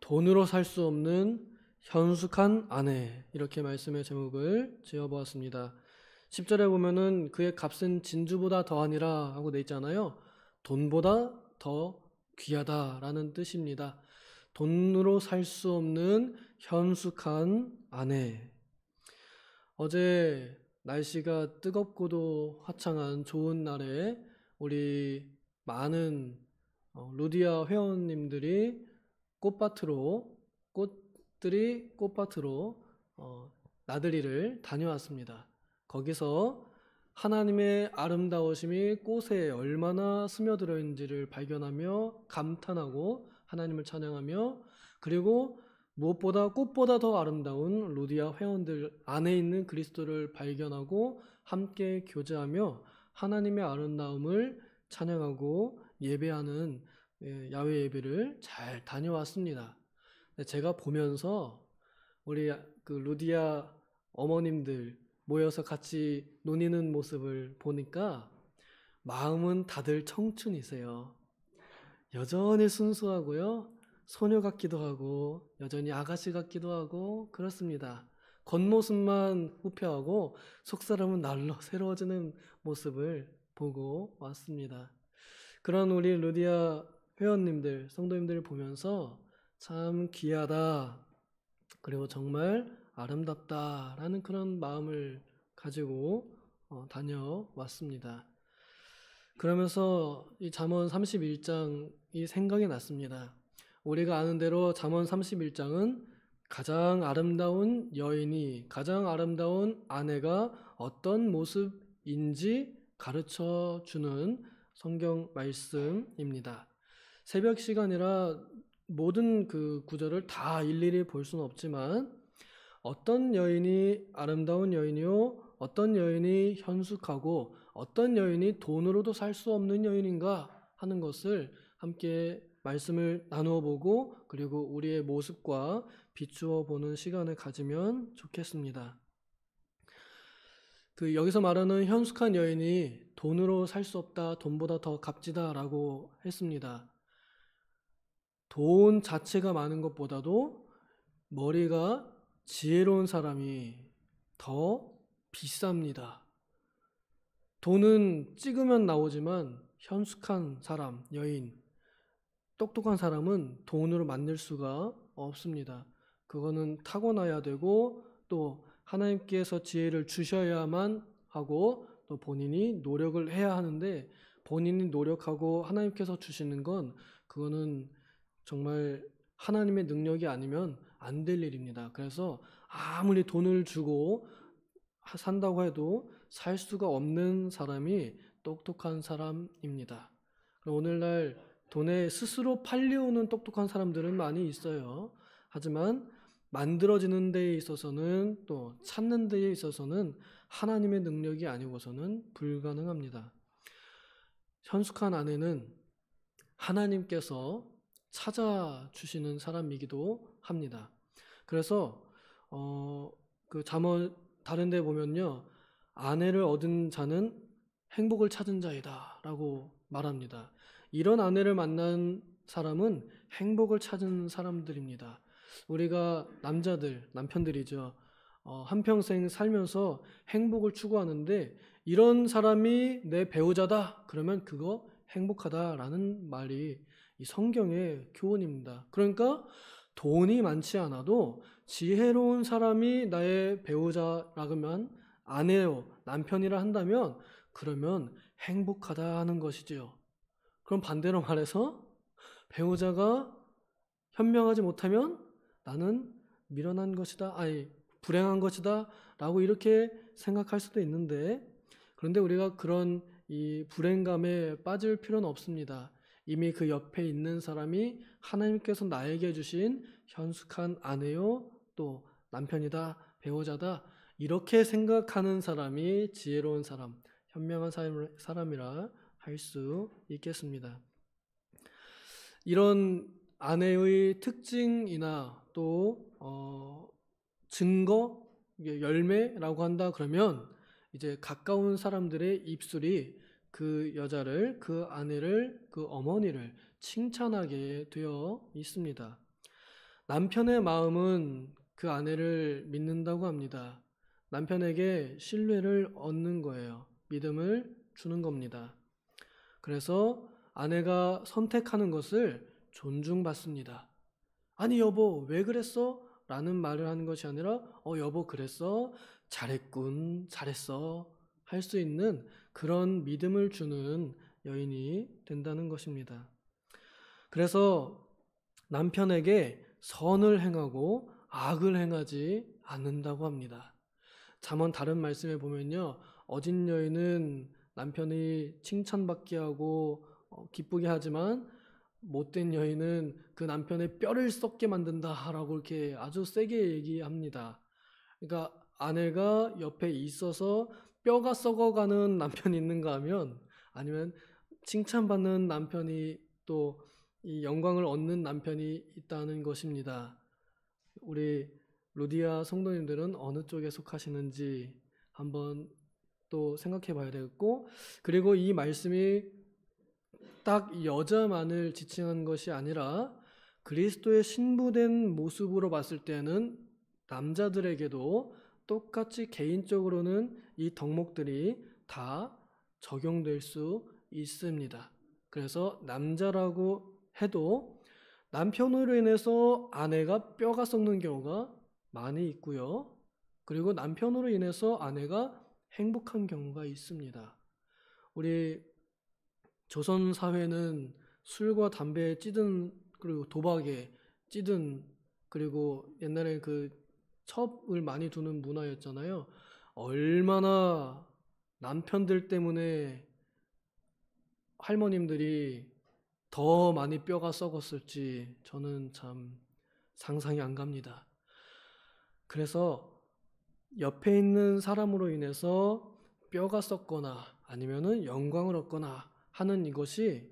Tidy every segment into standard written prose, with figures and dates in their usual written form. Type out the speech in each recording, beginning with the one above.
돈으로 살 수 없는 현숙한 아내, 이렇게 말씀의 제목을 지어보았습니다. 10절에 보면은 그의 값은 진주보다 더하니라 하고 돼 있잖아요. 돈보다 더 귀하다라는 뜻입니다. 돈으로 살 수 없는 현숙한 아내. 어제 날씨가 뜨겁고도 화창한 좋은 날에 우리 많은 루디아 회원님들이 꽃밭으로 나들이를 다녀왔습니다. 거기서 하나님의 아름다우심이 꽃에 얼마나 스며들어 있는지를 발견하며 감탄하고 하나님을 찬양하며, 그리고 무엇보다 꽃보다 더 아름다운 루디아 회원들 안에 있는 그리스도를 발견하고 함께 교제하며 하나님의 아름다움을 찬양하고 예배하는 야외 예배를 잘 다녀왔습니다. 제가 보면서 우리 그 루디아 어머님들 모여서 같이 노니는 모습을 보니까 마음은 다들 청춘이세요. 여전히 순수하고요, 소녀 같기도 하고 여전히 아가씨 같기도 하고 그렇습니다. 겉모습만 후패하고 속사람은 날로 새로워지는 모습을 보고 왔습니다. 그런 우리 루디아 회원님들, 성도님들을 보면서 참 귀하다, 그리고 정말 아름답다라는 그런 마음을 가지고 다녀왔습니다. 그러면서 이 잠언 31장이 생각이 났습니다. 우리가 아는 대로 잠언 31장은 가장 아름다운 여인이, 가장 아름다운 아내가 어떤 모습인지 가르쳐 주는 성경 말씀입니다. 새벽 시간이라 모든 그 구절을 다 일일이 볼 수는 없지만 어떤 여인이 아름다운 여인이요, 어떤 여인이 현숙하고 어떤 여인이 돈으로도 살 수 없는 여인인가 하는 것을 함께 말씀을 나누어 보고, 그리고 우리의 모습과 비추어 보는 시간을 가지면 좋겠습니다. 여기서 말하는 현숙한 여인이 돈으로 살 수 없다, 돈보다 더 값지다라고 했습니다. 돈 자체가 많은 것보다도 머리가 지혜로운 사람이 더 비쌉니다. 돈은 찍으면 나오지만 현숙한 사람, 여인, 똑똑한 사람은 돈으로 만들 수가 없습니다. 그거는 타고나야 되고 또 하나님께서 지혜를 주셔야만 하고 또 본인이 노력을 해야 하는데, 본인이 노력하고 하나님께서 주시는 건 그거는 정말 하나님의 능력이 아니면 안 될 일입니다. 그래서 아무리 돈을 주고 산다고 해도 살 수가 없는 사람이 똑똑한 사람입니다. 오늘날 돈에 스스로 팔려오는 똑똑한 사람들은 많이 있어요. 하지만 만들어지는 데에 있어서는, 또 찾는 데에 있어서는 하나님의 능력이 아니고서는 불가능합니다. 현숙한 아내는 하나님께서 찾아주시는 사람이기도 합니다. 그래서 그 잠언 다른 데 보면요, 아내를 얻은 자는 행복을 찾은 자이다 라고 말합니다. 이런 아내를 만난 사람은 행복을 찾은 사람들입니다. 우리가 남편들이죠. 한평생 살면서 행복을 추구하는데 이런 사람이 내 배우자다 그러면 그거 행복하다라는 말이 이 성경의 교훈입니다. 그러니까 돈이 많지 않아도 지혜로운 사람이 나의 배우자라면, 아내요, 남편이라 한다면 그러면 행복하다 하는 것이지요. 그럼 반대로 말해서 배우자가 현명하지 못하면 나는 미련한 것이다, 불행한 것이다 라고 이렇게 생각할 수도 있는데, 그런데 우리가 그런 이 불행감에 빠질 필요는 없습니다. 이미 그 옆에 있는 사람이 하나님께서 나에게 주신 현숙한 아내요, 또 남편이다, 배우자다, 이렇게 생각하는 사람이 지혜로운 사람, 현명한 사람이라 할 수 있겠습니다. 이런 아내의 특징이나 또 증거, 열매라고 한다 그러면 이제 가까운 사람들의 입술이 그 여자를, 그 아내를, 그 어머니를 칭찬하게 되어 있습니다. 남편의 마음은 그 아내를 믿는다고 합니다. 남편에게 신뢰를 얻는 거예요. 믿음을 주는 겁니다. 그래서 아내가 선택하는 것을 존중받습니다. 아니 여보 왜 그랬어? 라는 말을 하는 것이 아니라 여보 그랬어? 잘했군 잘했어 할 수 있는 그런 믿음을 주는 여인이 된다는 것입니다. 그래서 남편에게 선을 행하고 악을 행하지 않는다고 합니다. 잠언 다른 말씀에 보면요, 어진 여인은 남편이 칭찬받게 하고 기쁘게 하지만 못된 여인은 그 남편의 뼈를 썩게 만든다라고 이렇게 아주 세게 얘기합니다. 그러니까 아내가 옆에 있어서 뼈가 썩어가는 남편이 있는가 하면, 아니면 칭찬받는 남편이 또 이 영광을 얻는 남편이 있다는 것입니다. 우리 루디아 성도님들은 어느 쪽에 속하시는지 한번 또 생각해 봐야 되겠고, 그리고 이 말씀이 딱 여자만을 지칭한 것이 아니라 그리스도의 신부된 모습으로 봤을 때는 남자들에게도 똑같이 개인적으로는 이 덕목들이 다 적용될 수 있습니다. 그래서 남자라고 해도 남편으로 인해서 아내가 뼈가 썩는 경우가 많이 있고요. 그리고 남편으로 인해서 아내가 행복한 경우가 있습니다. 우리 조선 사회는 술과 담배에 찌든, 그리고 도박에 찌든, 그리고 옛날에 그 첩을 많이 두는 문화였잖아요. 얼마나 남편들 때문에 할머님들이 더 많이 뼈가 썩었을지 저는 참 상상이 안 갑니다. 그래서 옆에 있는 사람으로 인해서 뼈가 썩거나 아니면은 영광을 얻거나 하는 이것이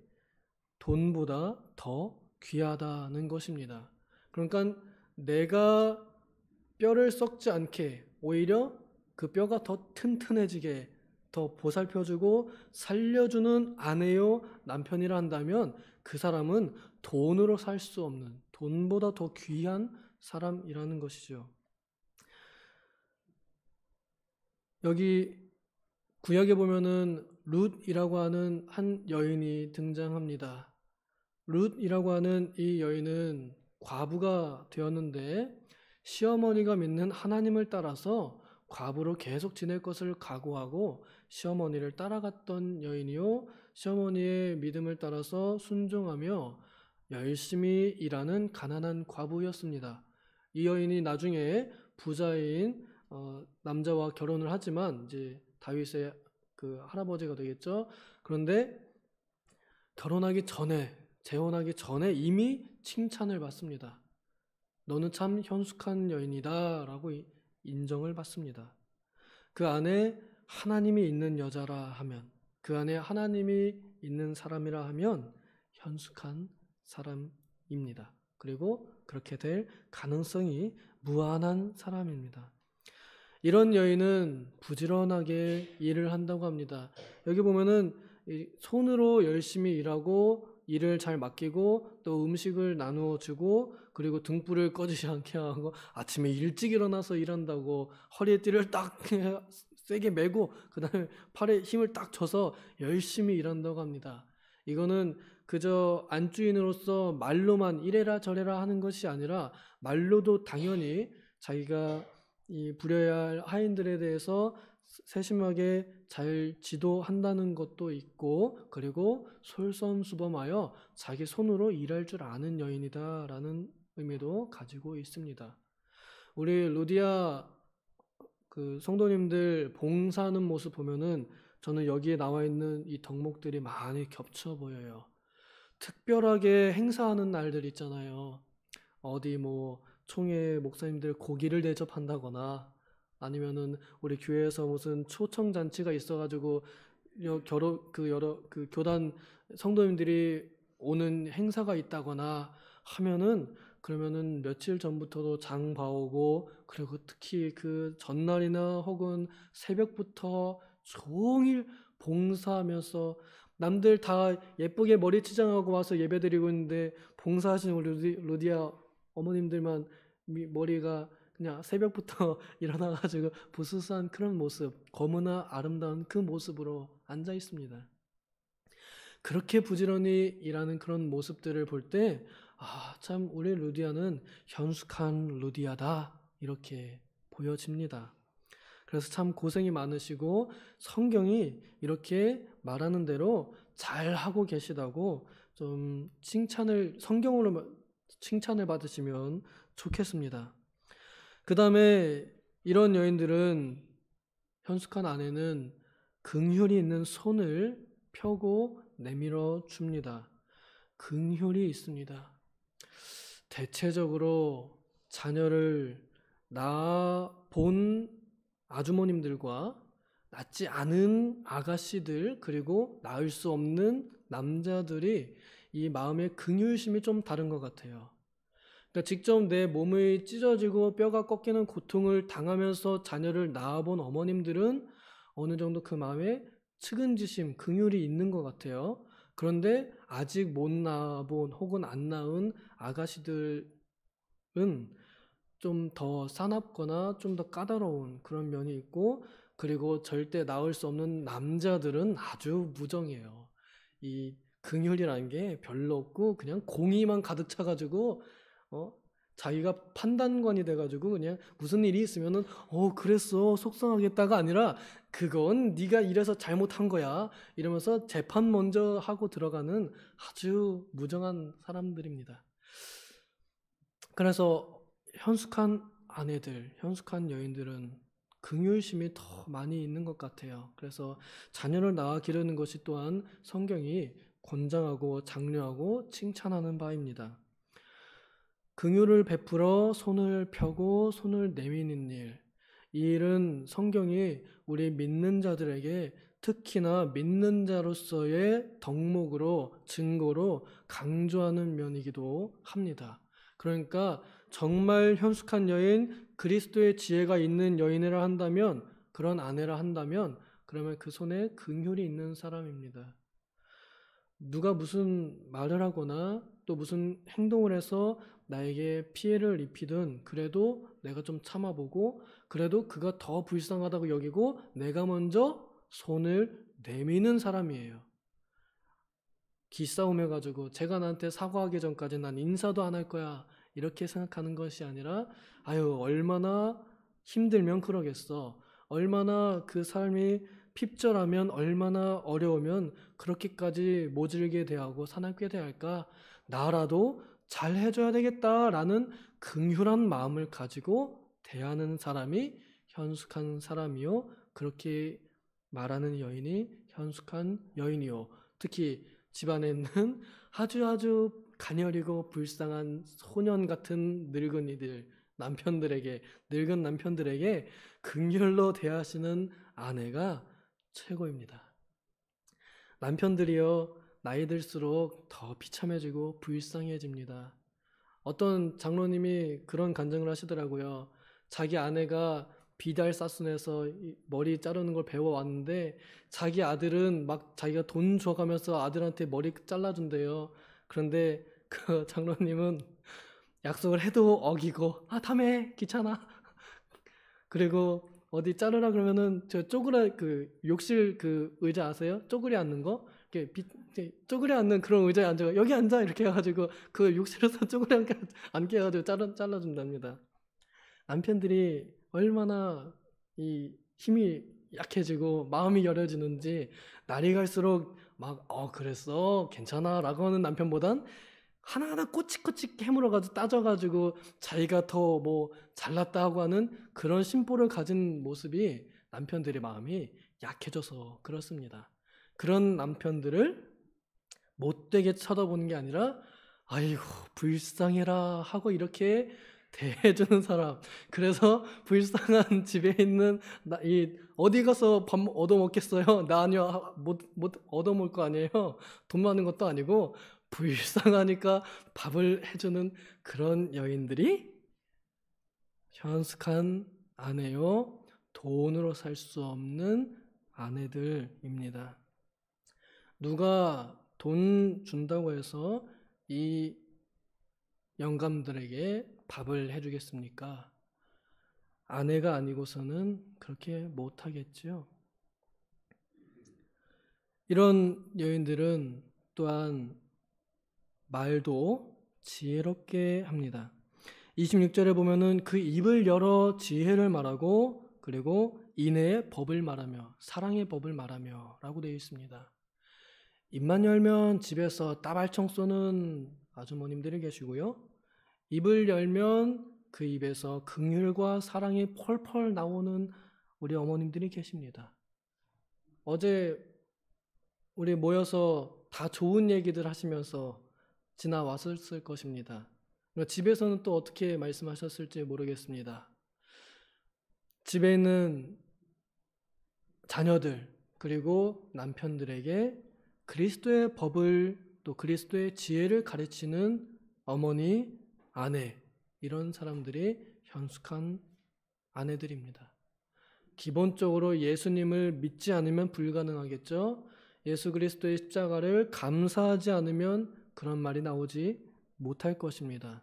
돈보다 더 귀하다는 것입니다. 그러니까 내가 뼈를 썩지 않게 오히려 그 뼈가 더 튼튼해지게 더 보살펴주고 살려주는 아내요 남편이라 한다면 그 사람은 돈으로 살 수 없는, 돈보다 더 귀한 사람이라는 것이죠. 여기 구약에 보면은 룻이라고 하는 한 여인이 등장합니다. 룻이라고 하는 이 여인은 과부가 되었는데 시어머니가 믿는 하나님을 따라서 과부로 계속 지낼 것을 각오하고 시어머니를 따라갔던 여인이요, 시어머니의 믿음을 따라서 순종하며 열심히 일하는 가난한 과부였습니다. 이 여인이 나중에 부자인 남자와 결혼을 하지만 이제 다윗의 그 할아버지가 되겠죠. 그런데 결혼하기 전에, 재혼하기 전에 이미 칭찬을 받습니다. 너는 참 현숙한 여인이다 라고 인정을 받습니다. 그 안에 하나님이 있는 여자라 하면, 그 안에 하나님이 있는 사람이라 하면 현숙한 사람입니다. 그리고 그렇게 될 가능성이 무한한 사람입니다. 이런 여인은 부지런하게 일을 한다고 합니다. 여기 보면은 손으로 열심히 일하고 일을 잘 맡기고 또 음식을 나누어 주고 그리고 등불을 꺼지지 않게 하고 아침에 일찍 일어나서 일한다고 허리에 띠를 딱 세게 메고 그 다음에 팔에 힘을 딱 줘서 열심히 일한다고 합니다. 이거는 그저 안주인으로서 말로만 이래라 저래라 하는 것이 아니라 말로도 당연히 자기가 이 부려야 할 하인들에 대해서 세심하게 잘 지도한다는 것도 있고, 그리고 솔선수범하여 자기 손으로 일할 줄 아는 여인이다라는 의미도 가지고 있습니다. 우리 루디아 그 성도님들 봉사하는 모습 보면은 저는 여기에 나와 있는 이 덕목들이 많이 겹쳐 보여요. 특별하게 행사하는 날들 있잖아요. 어디 뭐 총회 목사님들 고기를 대접한다거나 아니면은 우리 교회에서 무슨 초청 잔치가 있어가지고 여러 그 교단 성도님들이 오는 행사가 있다거나 하면은 그러면은 며칠 전부터도 장 봐오고 그리고 특히 그 전날이나 혹은 새벽부터 종일 봉사하면서 남들 다 예쁘게 머리 치장하고 와서 예배드리고 있는데 봉사하시는 우리 루디아 어머님들만 머리가 그냥 새벽부터 일어나가지고 부스스한 그런 모습, 검으나 아름다운 그 모습으로 앉아 있습니다. 그렇게 부지런히 일하는 그런 모습들을 볼 때, 참 우리 루디아는 현숙한 루디아다 이렇게 보여집니다. 그래서 참 고생이 많으시고 성경이 이렇게 말하는 대로 잘 하고 계시다고 좀 성경으로 칭찬을 받으시면 좋겠습니다. 그 다음에 이런 여인들은, 현숙한 아내는 긍휼이 있는 손을 펴고 내밀어 줍니다. 긍휼이 있습니다. 대체적으로 자녀를 낳아본 아주머님들과 낳지 않은 아가씨들, 그리고 낳을 수 없는 남자들이 이 마음의 긍휼심이 좀 다른 것 같아요. 그러니까 직접 내 몸이 찢어지고 뼈가 꺾이는 고통을 당하면서 자녀를 낳아본 어머님들은 어느 정도 그 마음에 측은지심, 긍휼이 있는 것 같아요. 그런데 아직 못 낳아본 혹은 안 낳은 아가씨들은 좀 더 사납거나 좀 더 까다로운 그런 면이 있고, 그리고 절대 낳을 수 없는 남자들은 아주 무정해요. 이 긍휼이라는 게 별로 없고 그냥 공의만 가득 차가지고 자기가 판단관이 돼가지고 그냥 무슨 일이 있으면은 그랬어 속상하겠다가 아니라 그건 네가 이래서 잘못한 거야 이러면서 재판 먼저 하고 들어가는 아주 무정한 사람들입니다. 그래서 현숙한 아내들, 현숙한 여인들은 긍휼심이 더 많이 있는 것 같아요. 그래서 자녀를 낳아 기르는 것이 또한 성경이 권장하고 장려하고 칭찬하는 바입니다. 긍휼을 베풀어 손을 펴고 손을 내미는 일, 이 일은 성경이 우리 믿는 자들에게 특히나 믿는 자로서의 덕목으로, 증거로 강조하는 면이기도 합니다. 그러니까 정말 현숙한 여인, 그리스도의 지혜가 있는 여인이라 한다면, 그런 아내라 한다면, 그러면 그 손에 긍휼이 있는 사람입니다. 누가 무슨 말을 하거나 또 무슨 행동을 해서 나에게 피해를 입히든 그래도 내가 좀 참아보고, 그래도 그가 더 불쌍하다고 여기고 내가 먼저 손을 내미는 사람이에요. 기싸움 해가지고 제가 나한테 사과하기 전까지 난 인사도 안 할 거야 이렇게 생각하는 것이 아니라, 얼마나 힘들면 그러겠어, 얼마나 그 삶이 핍절하면, 얼마나 어려우면 그렇게까지 모질게 대하고 사납게 대할까, 나라도 잘 해줘야 되겠다라는 긍휼한 마음을 가지고 대하는 사람이 현숙한 사람이요, 그렇게 말하는 여인이 현숙한 여인이요. 특히 집안에 있는 아주 가녀리고 불쌍한 소년 같은 늙은이들, 늙은 남편들에게 긍휼로 대하시는 아내가 최고입니다. 남편들이요, 나이 들수록 더 비참해지고 불쌍해집니다. 어떤 장로님이 그런 간증을 하시더라고요. 자기 아내가 비달사순에서 머리 자르는 걸 배워왔는데 자기 아들은 막 자기가 돈 줘가면서 아들한테 머리 잘라준대요. 그런데 그 장로님은 약속을 해도 어기고 다음에 귀찮아. 그리고 어디 자르라 그러면은 저 욕실 그 의자 아세요? 쪼그려 앉는 거? 쪼그려 앉는 그런 의자에 앉아 여기 앉아 이렇게 해가지고 그 욕실에서 쪼그려 앉게 해가지고 잘라준답니다. 남편들이 얼마나 이 힘이 약해지고 마음이 여려지는지, 날이 갈수록 막 그랬어 괜찮아 라고 하는 남편보단 하나하나 꼬치꼬치 해물어가지고 따져가지고 자기가 더 뭐 잘났다 하고 하는 그런 심보를 가진 모습이 남편들의 마음이 약해져서 그렇습니다. 그런 남편들을 못되게 쳐다보는 게 아니라 아이고 불쌍해라 하고 이렇게 대해주는 사람. 그래서 불쌍한 집에 있는 어디 가서 밥 얻어먹겠어요? 나 아니요, 못 얻어먹을 거 아니에요. 돈 많은 것도 아니고 불쌍하니까 밥을 해주는 그런 여인들이 현숙한 아내요, 돈으로 살 수 없는 아내들입니다. 누가 돈 준다고 해서 이 영감들에게 밥을 해주겠습니까? 아내가 아니고서는 그렇게 못하겠죠. 이런 여인들은 또한 말도 지혜롭게 합니다. 26절에 보면은 그 입을 열어 지혜를 말하고 그리고 인애의 법을 말하며 사랑의 법을 말하며 라고 되어 있습니다. 입만 열면 집에서 따발총 쏘는 아주머님들이 계시고요. 입을 열면 그 입에서 긍휼과 사랑이 펄펄 나오는 우리 어머님들이 계십니다. 어제 우리 모여서 다 좋은 얘기들 하시면서 지나왔을 것입니다. 집에서는 또 어떻게 말씀하셨을지 모르겠습니다. 집에 있는 자녀들 그리고 남편들에게 그리스도의 법을 또 그리스도의 지혜를 가르치는 어머니, 아내 이런 사람들이 현숙한 아내들입니다. 기본적으로 예수님을 믿지 않으면 불가능하겠죠. 예수 그리스도의 십자가를 감사하지 않으면 그런 말이 나오지 못할 것입니다.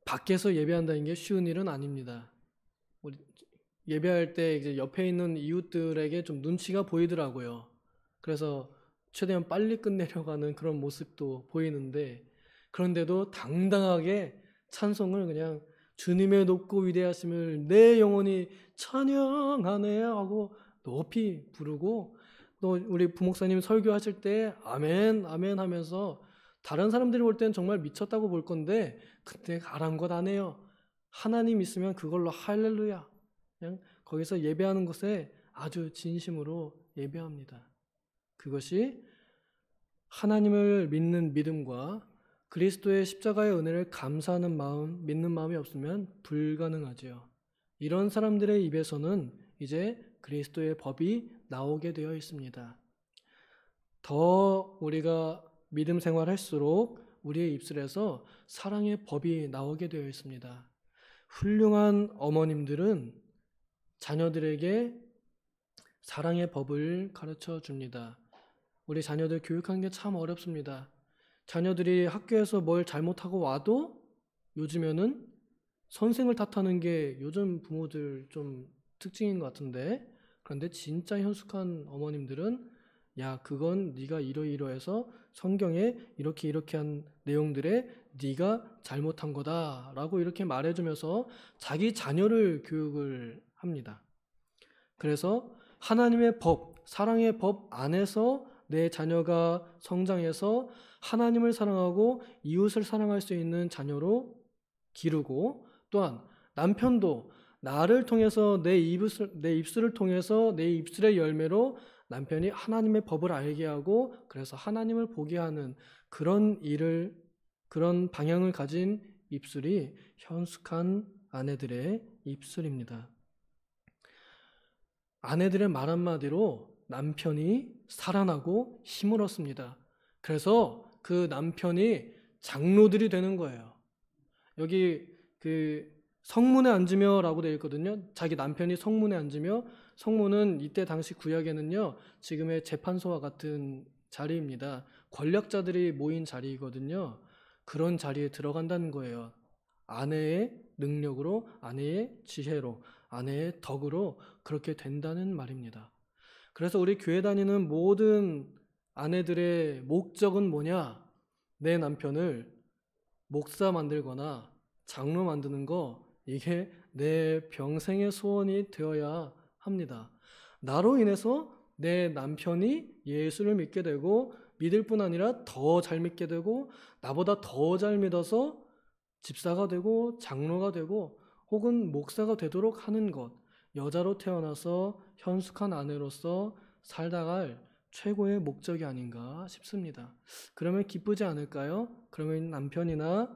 밖에서 예배한다는 게 쉬운 일은 아닙니다. 우리 예배할 때 이제 옆에 있는 이웃들에게 좀 눈치가 보이더라고요. 그래서 최대한 빨리 끝내려고 하는 그런 모습도 보이는데 그런데도 당당하게 찬송을 그냥 주님의 높고 위대하심을 내 영혼이 찬양하네 하고 높이 부르고 또 우리 부목사님 설교하실 때 아멘 아멘 하면서 다른 사람들이 볼 때는 정말 미쳤다고 볼 건데 그때 아랑곳 안 해요. 하나님 있으면 그걸로 할렐루야. 그냥 거기서 예배하는 것에 아주 진심으로 예배합니다. 그것이 하나님을 믿는 믿음과 그리스도의 십자가의 은혜를 감사하는 마음, 믿는 마음이 없으면 불가능하지요. 이런 사람들의 입에서는 이제 그리스도의 법이 나오게 되어 있습니다. 더 우리가 믿음 생활할수록 우리의 입술에서 사랑의 법이 나오게 되어 있습니다. 훌륭한 어머님들은 자녀들에게 사랑의 법을 가르쳐 줍니다. 우리 자녀들 교육하는 게 참 어렵습니다. 자녀들이 학교에서 뭘 잘못하고 와도 요즘에는 선생을 탓하는 게 요즘 부모들 좀 특징인 것 같은데 그런데 진짜 현숙한 어머님들은 야 그건 네가 이러이러해서 성경에 이렇게 한 내용들에 네가 잘못한 거다라고 이렇게 말해주면서 자기 자녀를 교육을 합니다. 그래서 하나님의 법, 사랑의 법 안에서 내 자녀가 성장해서 하나님을 사랑하고 이웃을 사랑할 수 있는 자녀로 기르고 또한 남편도 나를 통해서 내 입술을 통해서 내 입술의 열매로 남편이 하나님의 법을 알게 하고 그래서 하나님을 보게 하는 그런 그런 방향을 가진 입술이 현숙한 아내들의 입술입니다. 아내들의 말 한마디로 남편이 살아나고 힘을 얻습니다. 그래서 그 남편이 장로들이 되는 거예요. 여기 그 성문에 앉으며라고 되어 있거든요. 자기 남편이 성문에 앉으며 성문은 이때 당시 구약에는요. 지금의 재판소와 같은 자리입니다. 권력자들이 모인 자리이거든요. 그런 자리에 들어간다는 거예요. 아내의 능력으로, 아내의 지혜로, 아내의 덕으로 그렇게 된다는 말입니다. 그래서 우리 교회 다니는 모든 아내들의 목적은 뭐냐? 내 남편을 목사 만들거나 장로 만드는 거 이게 내 평생의 소원이 되어야 합니다. 나로 인해서 내 남편이 예수를 믿게 되고 믿을 뿐 아니라 더 잘 믿게 되고 나보다 더 잘 믿어서 집사가 되고 장로가 되고 혹은 목사가 되도록 하는 것. 여자로 태어나서 현숙한 아내로서 살다갈 최고의 목적이 아닌가 싶습니다. 그러면 기쁘지 않을까요? 그러면 남편이나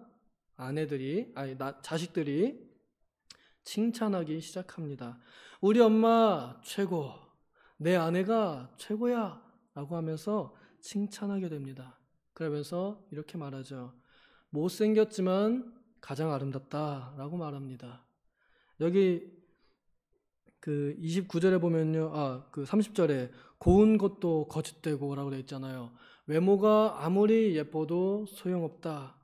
자식들이 칭찬하기 시작합니다. 우리 엄마 최고, 내 아내가 최고야 라고 하면서 칭찬하게 됩니다. 그러면서 이렇게 말하죠. 못생겼지만 가장 아름답다 라고 말합니다. 여기 그 29절에 보면요. 그 30절에 고운 것도 거짓되고 라고 되어 있잖아요. 외모가 아무리 예뻐도 소용없다.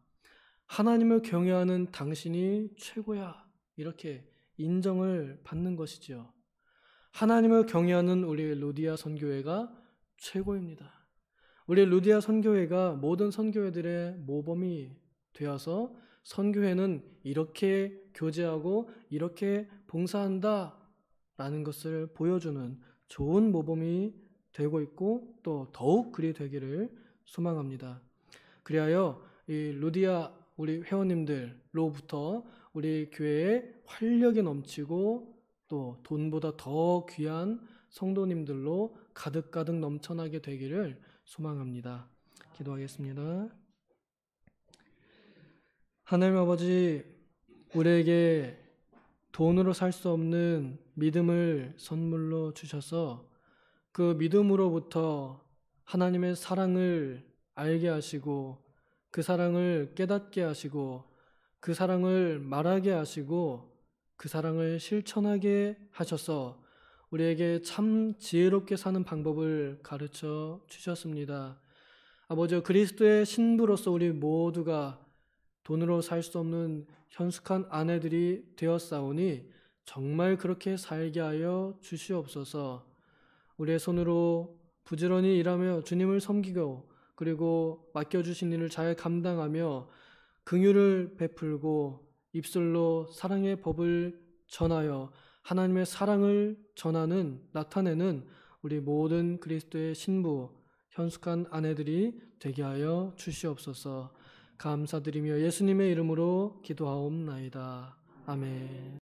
하나님을 경외하는 당신이 최고야. 이렇게 인정을 받는 것이지요. 하나님을 경외하는 우리 루디아 선교회가 최고입니다. 우리 루디아 선교회가 모든 선교회들의 모범이 되어서 선교회는 이렇게 교제하고 이렇게 봉사한다 라는 것을 보여주는 좋은 모범이 되고 있고 또 더욱 그리 되기를 소망합니다. 그리하여 이 루디아 우리 회원님들로부터 우리 교회에 활력이 넘치고 또 돈보다 더 귀한 성도님들로 가득가득 넘쳐나게 되기를 소망합니다. 기도하겠습니다. 하나님 아버지, 우리에게 돈으로 살 수 없는 믿음을 선물로 주셔서 그 믿음으로부터 하나님의 사랑을 알게 하시고 그 사랑을 깨닫게 하시고 그 사랑을 말하게 하시고 그 사랑을 실천하게 하셔서 우리에게 참 지혜롭게 사는 방법을 가르쳐 주셨습니다. 아버지, 그리스도의 신부로서 우리 모두가 돈으로 살 수 없는 현숙한 아내들이 되었사오니 정말 그렇게 살게 하여 주시옵소서. 우리의 손으로 부지런히 일하며 주님을 섬기고 그리고 맡겨주신 일을 잘 감당하며 긍휼을 베풀고 입술로 사랑의 법을 전하여 하나님의 사랑을 나타내는 우리 모든 그리스도의 신부, 현숙한 아내들이 되게 하여 주시옵소서. 감사드리며 예수님의 이름으로 기도하옵나이다. 아멘.